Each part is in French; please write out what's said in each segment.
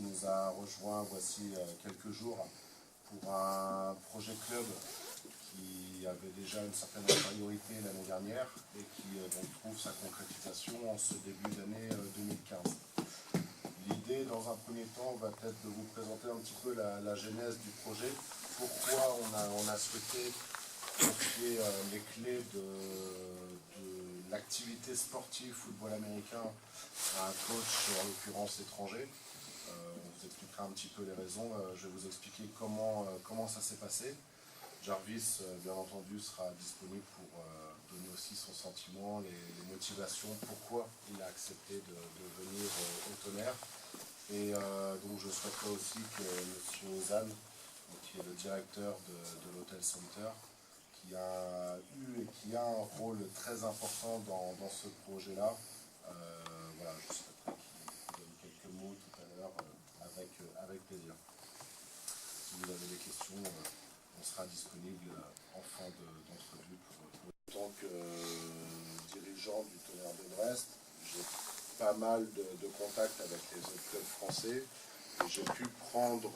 nous a rejoint voici quelques jours pour un projet club qui avait déjà une certaine priorité l'année dernière et qui donc trouve sa concrétisation en ce début d'année 2015. L'idée, dans un premier temps, va être de vous présenter un petit peu la genèse du projet, pourquoi on a souhaité confier les clés de l'activité sportive football américain à un coach, en l'occurrence étranger. On vous expliquera un petit peu les raisons, je vais vous expliquer comment ça s'est passé. Jarvis, bien entendu, sera disponible pour donner aussi son sentiment, les motivations, pourquoi il a accepté de venir au Tonnerre. Et donc je souhaiterais aussi que M. Ozan, qui est le directeur de l'Hôtel Center, qui a eu et qui a un rôle très important dans ce projet-là, voilà, je souhaiterais qu'il donne quelques mots tout à l'heure avec plaisir. Si vous avez des questions, on sera disponible en fin d'entrevue pour en tant que dirigeant du Tonnerre de Brest. J'ai pas mal de contacts avec les autres clubs français et j'ai pu prendre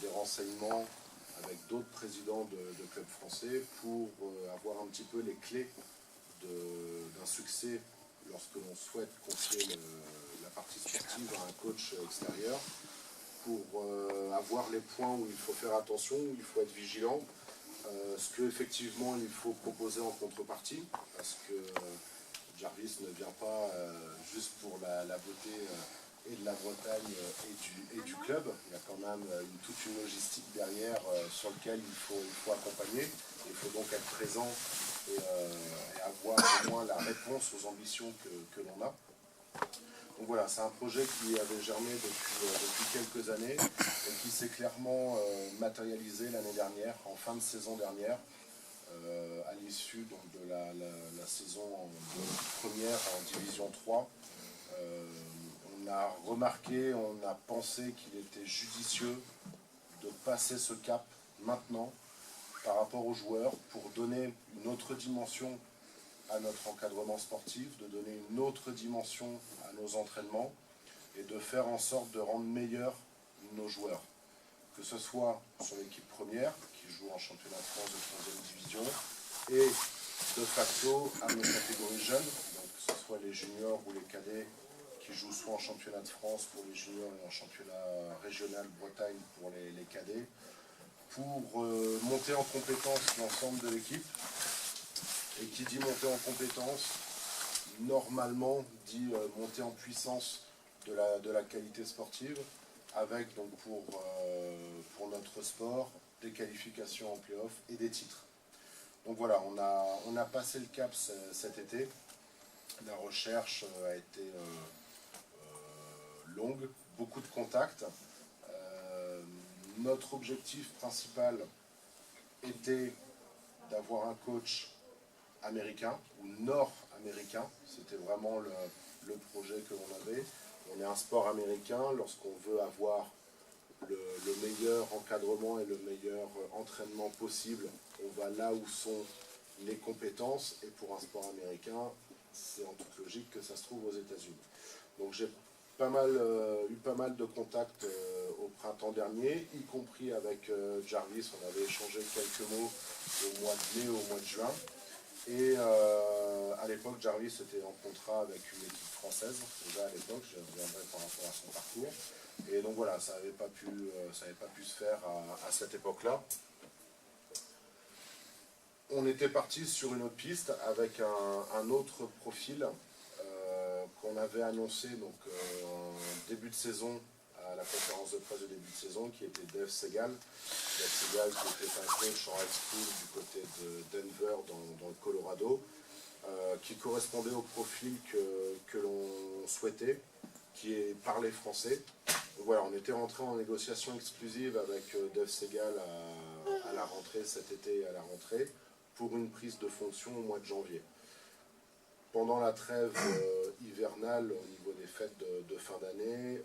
des renseignements avec d'autres présidents de clubs français pour avoir un petit peu les clés d'un succès lorsque l'on souhaite confier la partie sportive à un coach extérieur, pour avoir les points où il faut faire attention, où il faut être vigilant, ce qu'effectivement il faut proposer en contrepartie, parce que Jarvis ne vient pas juste pour la beauté et de la Bretagne et du club. Il y a quand même toute une logistique derrière sur laquelle il faut accompagner. Il faut donc être présent et avoir au moins la réponse aux ambitions que l'on a. Donc voilà, c'est un projet qui avait germé depuis quelques années et qui s'est clairement matérialisé l'année dernière, en fin de saison dernière, à l'issue de la saison première en Division 3. On a remarqué, on a pensé qu'il était judicieux de passer ce cap maintenant par rapport aux joueurs pour donner une autre dimension à notre encadrement sportif, de donner une autre dimension à nos entraînements et de faire en sorte de rendre meilleurs nos joueurs. Que ce soit sur l'équipe première, qui joue en championnat de France de 3e division, et de facto à nos catégories jeunes, donc que ce soit les juniors ou les cadets qui jouent soit en championnat de France pour les juniors et en championnat régional Bretagne pour les cadets, pour monter en compétence l'ensemble de l'équipe. Et qui dit monter en compétence, normalement dit monter en puissance de la qualité sportive, avec donc pour notre sport des qualifications en play-off et des titres. Donc voilà, on a passé le cap cet été. La recherche a été longue, beaucoup de contacts. Notre objectif principal était d'avoir un coach américain ou nord-américain, c'était vraiment le projet que l'on avait. On est un sport américain, lorsqu'on veut avoir le meilleur encadrement et le meilleur entraînement possible, on va là où sont les compétences, et pour un sport américain, c'est en toute logique que ça se trouve aux États-Unis. Donc j'ai eu pas mal de contacts au printemps dernier, y compris avec Jarvis. On avait échangé quelques mots au mois de mai, au mois de juin. Et à l'époque, Jarvis était en contrat avec une équipe française, déjà à l'époque, je reviendrai par rapport à son parcours. Et donc voilà, ça n'avait pas pu se faire à cette époque-là. On était parti sur une autre piste avec un autre profil qu'on avait annoncé donc, en début de saison, à la conférence de presse de début de saison, qui était Dave Segal. Dave Segal qui était un coach en high school du côté de Denver dans le Colorado, qui correspondait au profil que l'on souhaitait, qui est parler français. Donc voilà, on était rentré en négociation exclusive avec Dave Segal à la rentrée, cet été à la rentrée, pour une prise de fonction au mois de janvier. Pendant la trêve hivernale, au niveau des fêtes de fin d'année,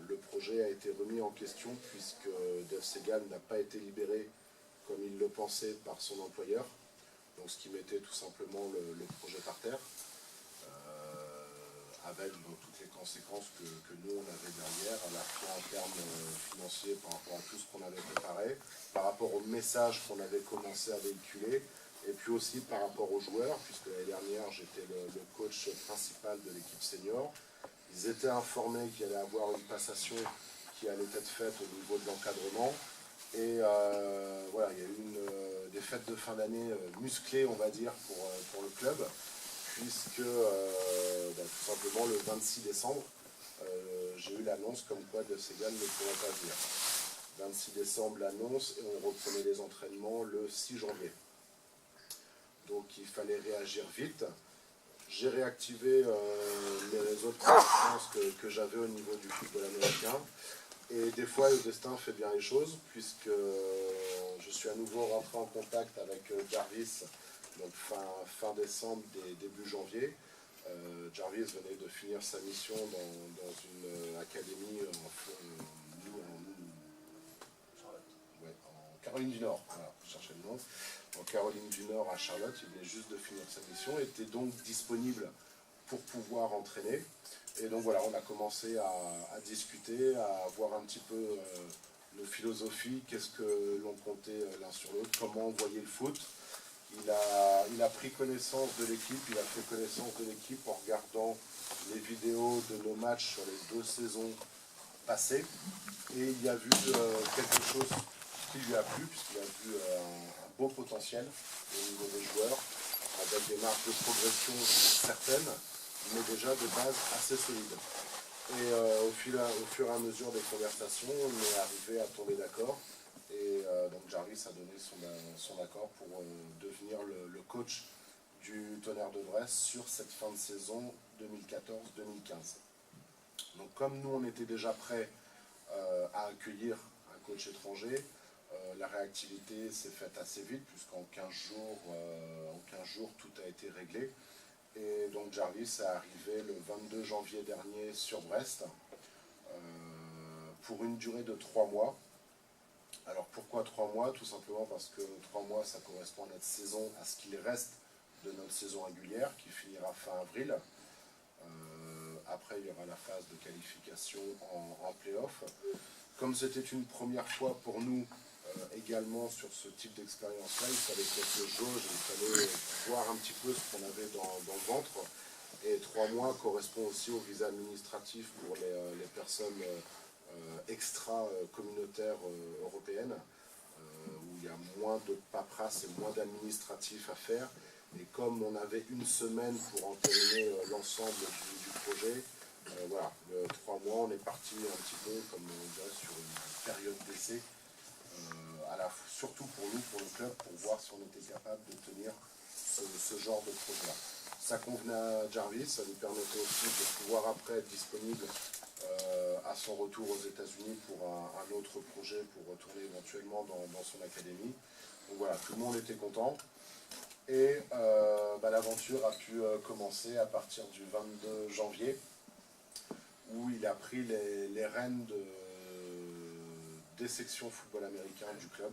le projet a été remis en question puisque Dave Segal n'a pas été libéré comme il le pensait par son employeur, donc ce qui mettait tout simplement le projet par terre. avec donc, toutes les conséquences que nous on avait derrière, à la fois en termes financiers par rapport à tout ce qu'on avait préparé, par rapport au message qu'on avait commencé à véhiculer, et puis aussi par rapport aux joueurs, puisque l'année dernière j'étais le coach principal de l'équipe senior. Ils étaient informés qu'il allait y avoir une passation qui allait être faite au niveau de l'encadrement. Et voilà, il y a eu des fêtes de fin d'année musclées, on va dire, pour le club, puisque tout simplement le 26 décembre, j'ai eu l'annonce comme quoi De Segal ne pourrait pas venir. 26 décembre, l'annonce, et on reprenait les entraînements le 6 janvier. Donc il fallait réagir vite. J'ai réactivé les réseaux de connaissances que j'avais au niveau du football américain. Et des fois, le destin fait bien les choses, puisque je suis à nouveau rentré en contact avec Jarvis, donc fin décembre, début janvier. Jarvis venait de finir sa mission dans une académie en Caroline du Nord. Voilà, je cherchais le nom. En Caroline du Nord, à Charlotte, il venait juste de finir sa mission, était donc disponible pour pouvoir entraîner. Et donc voilà, on a commencé à discuter, à voir un petit peu nos philosophies, qu'est-ce que l'on comptait l'un sur l'autre, comment on voyait le foot. Il a pris connaissance de l'équipe, il a fait connaissance de l'équipe en regardant les vidéos de nos matchs sur les 2 saisons passées. Et il a vu quelque chose qui lui a plu, puisqu'il a vu un beau potentiel au niveau des joueurs, avec des marges de progression certaines, mais déjà de base assez solide. Et au fur et à mesure des conversations, on est arrivé à tomber d'accord. Et donc Jarvis a donné son accord pour devenir le coach du Tonnerre de Brest sur cette fin de saison 2014-2015. Donc comme nous on était déjà prêts à accueillir un coach étranger, la réactivité s'est faite assez vite, puisqu'en 15 jours, tout a été réglé. Et donc Jarvis est arrivé le 22 janvier dernier sur Brest pour une durée de 3 mois. Alors pourquoi 3 mois? Tout simplement parce que 3 mois, ça correspond à notre saison, à ce qu'il reste de notre saison régulière, qui finira fin avril. Après, il y aura la phase de qualification en play-off. Comme c'était une première fois pour nous également sur ce type d'expérience-là, il fallait quelques jauges, il fallait voir un petit peu ce qu'on avait dans le ventre. Et 3 mois correspond aussi au visa administratif pour les personnes extra-communautaires européennes, où il y a moins de paperasse et moins d'administratif à faire. Et comme on avait une semaine pour entériner l'ensemble du projet, voilà, 3 mois, on est parti un petit peu, comme on dirait, sur une période d'essai, surtout pour nous, pour le club, pour voir si on était capable de tenir ce genre de projet-là. Ça convenait à Jarvis, ça lui permettait aussi de pouvoir après être disponible à son retour aux États-Unis pour un autre projet, pour retourner éventuellement dans son académie. Donc voilà, tout le monde était content. Et l'aventure a pu commencer à partir du 22 janvier, où il a pris les rênes des sections football américain du club.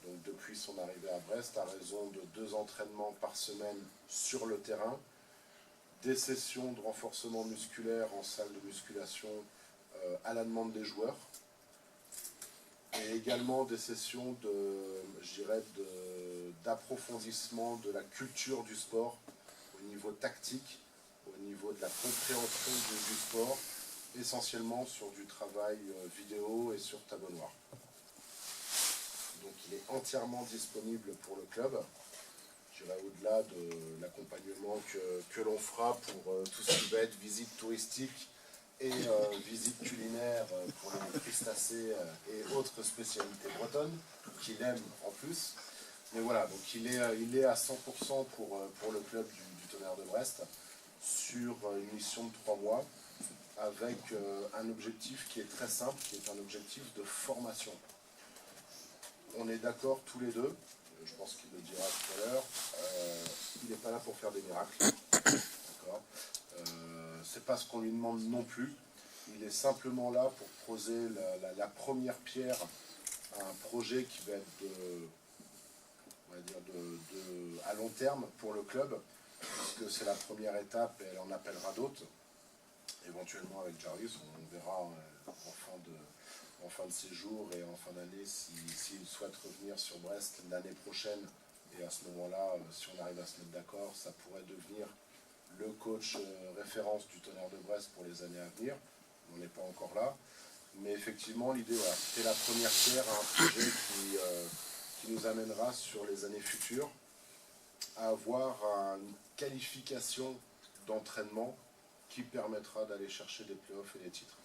Donc depuis son arrivée à Brest, à raison de 2 entraînements par semaine sur le terrain, des sessions de renforcement musculaire en salle de musculation à la demande des joueurs, et également des sessions d'approfondissement de la culture du sport au niveau tactique, au niveau de la compréhension du sport, essentiellement sur du travail vidéo et sur tableau noir. Donc il est entièrement disponible pour le club. J'irai au-delà de l'accompagnement que l'on fera pour tout ce qui va être visite touristique et visite culinaire pour les crustacés et autres spécialités bretonnes, qu'il aime en plus. Mais voilà, donc il est à 100% pour le club du Tonnerre de Brest, sur une mission de 3 mois, avec un objectif qui est très simple, qui est un objectif de formation. On est d'accord tous les deux, je pense qu'il le dira tout à l'heure, il n'est pas là pour faire des miracles. D'accord. C'est pas ce qu'on lui demande non plus. Il est simplement là pour poser la première pierre à un projet qui va être à long terme pour le club, puisque c'est la première étape et elle en appellera d'autres. éventuellement avec Jarvis, on verra en fin de séjour et en fin d'année s'il souhaite revenir sur Brest l'année prochaine. Et à ce moment-là, si on arrive à se mettre d'accord, ça pourrait devenir le coach référence du Tonnerre de Brest pour les années à venir. On n'est pas encore là. Mais effectivement, l'idée, voilà, c'était la première pierre à un projet qui nous amènera sur les années futures à avoir une qualification d'entraînement qui permettra d'aller chercher des playoffs et des titres.